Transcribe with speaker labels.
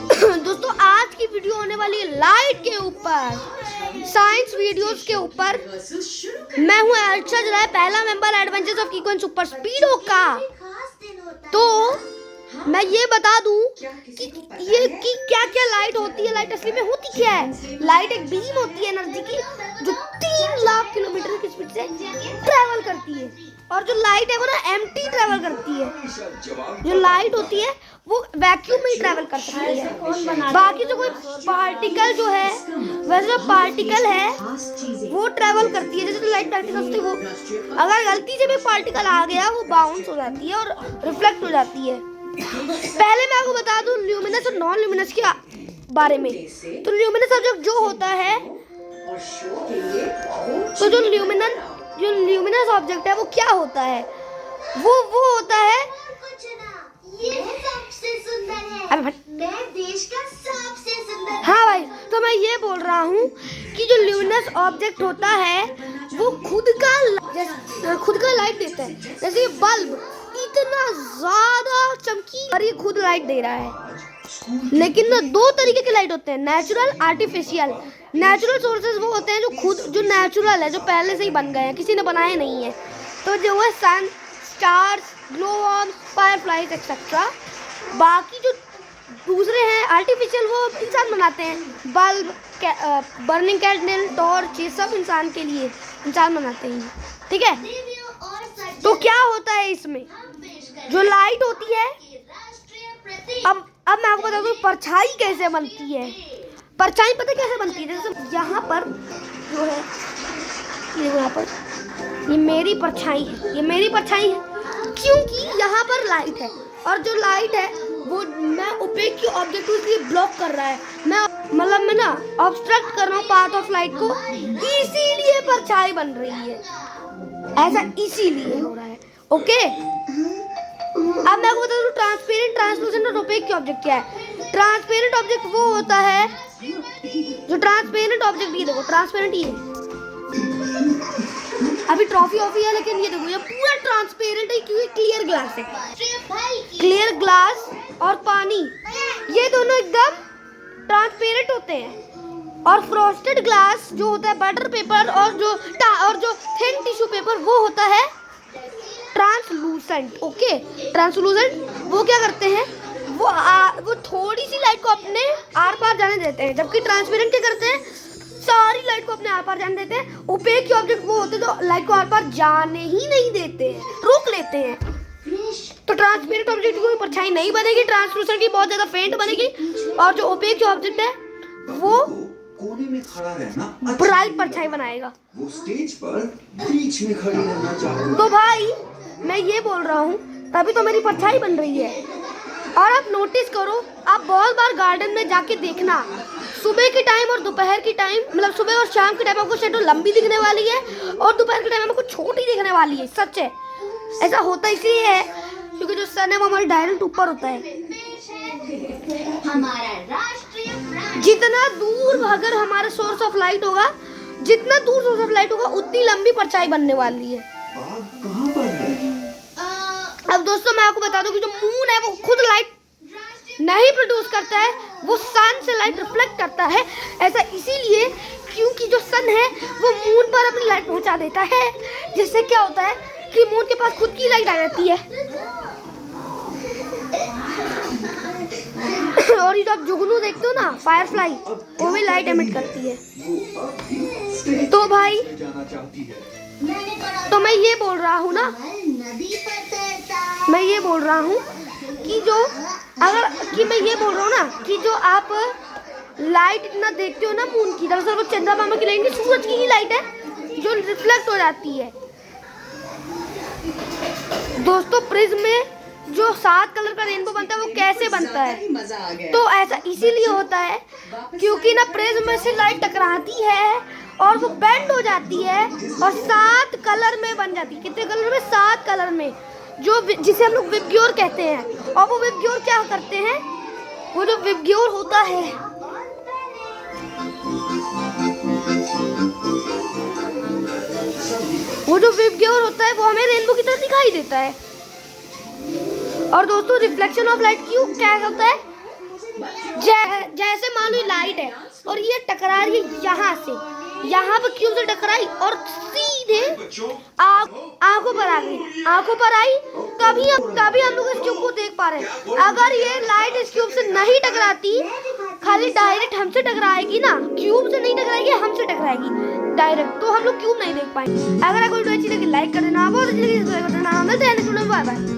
Speaker 1: दोस्तों आज की वीडियो होने वाली है लाइट के ऊपर, साइंस वीडियोस के ऊपर। मैं हूं अर्शद राय, पहला member adventures of Kiko and super Speedo का। तो मैं ये बता दूं कि क्या क्या लाइट होती है। लाइट असली में होती क्या है? लाइट एक बीम होती है एनर्जी की, जो 3 लाख किलोमीटर की स्पीड से ट्रैवल करती है। और जो लाइट है वो ना एम्प्टी ट्रैवल करती है। जो लाइट होती है वो वैक्यूम में ही ट्रैवल कर सकती है। बाकी जो कोई पार्टिकल जो है, वैसे जो पार्टिकल है वो ट्रैवल करती है। जैसे लाइट पार्टिकल होती है, वो अगर गलती से भी पार्टिकल आ गया वो बाउंस हो जाती है और रिफ्लेक्ट हो जाती है। पहले मैं आपको बता दूं ल्यूमिनस और नॉन ल्यूमिनस के बारे में। तो ल्यूमिनस ऑब्जेक्ट जो होता है, तो जो ल्यूमिनस ऑब्जेक्ट है वो क्या होता है? वो होता है,
Speaker 2: ये सबसे सुंदर है। मैं देश का सबसे सुंदर।
Speaker 1: हाँ भाई, तो मैं ये बोल रहा हूँ कि जो ल्यूमिनस ऑब्जेक्ट होता है वो खुद का लाइट देता है। जैसे ये बल्ब इतना ज्यादा चमकी और ये खुद लाइट दे रहा है। लेकिन ना 2 तरीके के लाइट होते हैं, नेचुरल, आर्टिफिशियल। नेचुरल सोर्सेज वो होते हैं जो नेचुरल है, जो पहले से ही बन गए हैं, किसी ने बनाए नहीं है। तो जो है sun, stars, glow worms, fireflies etcetera. बाकी जो दूसरे हैं आर्टिफिशियल, वो इंसान बनाते हैं। बल्ब, बर्निंग कैंडल, टॉर्च, ये सब इंसान के लिए इंसान बनाते हैं। ठीक है, तो क्या होता है इसमें? जो लाइट होती है, अब मैं आपको बता दूं परछाई कैसे बनती है। परछाई पता कैसे बनती है? जैसे यहाँ पर जो है, यहाँ पर ये मेरी परछाई है, क्योंकि यहाँ पर लाइट है। और जो लाइट है वो मैं ओपेक की ऑब्जेक्ट को इसलिए ब्लॉक कर रहा है। मैं ना ऑब्स्ट्रक्ट कर रहा हूँ पाथ ऑफ लाइट को, इसीलिए परछाई बन रही है। ऐसा इसीलिए हो रहा है। ओके, अब मैं आपको बता दूं ट्रांसपेरेंट, ट्रांसलूसेंट और ओपेक की ऑब्जेक्ट क्या है। ट्रांसपेरेंट ऑब्जेक्ट वो होता है जो ट्रांसपेरेंट ऑब्जेक्ट, ये देखो ट्रांसपेरेंट, ये अभी ट्रॉफी ऑफी है, लेकिन ये देखो ये पूरा ट्रांसपेरेंट है क्योंकि क्लियर ग्लास है। क्लियर ग्लास और पानी, ये दोनों एकदम ट्रांसपेरेंट होते हैं। और फ्रॉस्टेड ग्लास जो होता है, बटर पेपर और जो थिन टिश्यू पेपर, वो होता है ट्रांसलूसेंट। ओके, ट्रांसलूसेंट वो क्या करते हैं, वो थोड़ी सी लाइट को अपने आर पार जाने देते हैं, जबकि ट्रांसपेरेंट क्या करते हैं, सारी लाइट को अपने आर पार जाने देते हैं। ओपेक के ऑब्जेक्ट वो होते हैं जो लाइट को आर पार जाने ही नहीं देते हैं, रोक लेते हैं। तो ट्रांसपेरेंट ऑब्जेक्ट की कोई परछाई नहीं बनेगी, ट्रांसलूसेंट की बहुत ज्यादा फेंट बनेगी। और जो ओपेक जो ऑब्जेक्ट है वो
Speaker 3: कोने में खड़ा रहना
Speaker 1: ब्राइट परछाई बनाएगा।
Speaker 3: वो स्टेज पर बीच में खड़ी रहना चाहती।
Speaker 1: तो भाई मैं ये बोल रहा हूँ, तभी तो मेरी परछाई बन रही है। और आप नोटिस करो, आप बहुत बार गार्डन में जाके देखना, सुबह के टाइम और दोपहर के टाइम, मतलब सुबह और शाम के टाइम आपको शैडो लंबी दिखने वाली है और दोपहर के टाइम आपको छोटी दिखने वाली है। सच है, ऐसा होता इसलिए है क्योंकि जो सन है वो हमारे डायरेक्ट ऊपर होता है।
Speaker 2: हमारा राष्ट्रीय
Speaker 1: जितना दूर अगर हमारा सोर्स ऑफ लाइट होगा, जितना दूर सोर्स ऑफ लाइट होगा, उतनी लंबी परछाई बनने वाली है।
Speaker 3: कहाँ पर है?
Speaker 1: अब दोस्तों मैं आपको बता दूं कि जो मून है वो खुद लाइट नहीं प्रोड्यूस करता है, वो सन से लाइट रिफ्लेक्ट करता है। ऐसा इसीलिए क्योंकि जो सन है वो मून पर अपनी लाइट पहुंचा देता है, जिससे क्या होता है कि मून के पास खुद की लाइट आ जाती है। और ये जो आप जुगनू देखते हो ना, फायरफ्लाई, वो भी लाइट एमिट करती है। तो भाई तो मैं ये बोल रहा हूँ ना, मैं ये बोल रहा हूँ कि जो आप लाइट इतना देखते हो ना मून की, दरअसल वो चंद्रमा की लाइट, सूरज की ही लाइट है जो रिफ्लेक्ट हो जाती है। दोस्तों प्रिज्म में जो 7 कलर का रेनबो बनता है वो कैसे बनता है? तो ऐसा इसीलिए होता है क्योंकि ना प्रिज्म में से लाइट टकराती है और वो बेंड हो जाती है और 7 कलर में बन जाती है। कितने कलर में? 7 कलर में, जिसे हम लोग विबग्योर कहते हैं। और वो विबग्योर क्या करते हैं, वो जो विबग्योर होता है वो हमें रेनबो की तरह दिखाई देता है। और दोस्तों रिफ्लेक्शन ऑफ लाइट क्यों क्या होता है? लाइट है और ये टकरा रही है यहाँ से, यहाँ पर क्यूब से टकराई और सीधे आंखों पर आ गई। आंखों पर आई तभी हम लोग इस क्यूब को देख पा रहे हैं। अगर ये लाइट इस क्यूब से नहीं टकराती, खाली डायरेक्ट हमसे टकराएगी ना, क्यूब से नहीं टकराएगी, हमसे टकराएगी डायरेक्ट, तो हम लोग क्यूब नहीं देख पाएंगे। अगर आपको वीडियो अच्छी लगी लाइक कर देना, बहुत अच्छी लगी सब्सक्राइब कर देना। मिलते हैं नेक्स्ट वीडियो में, बाय बाय।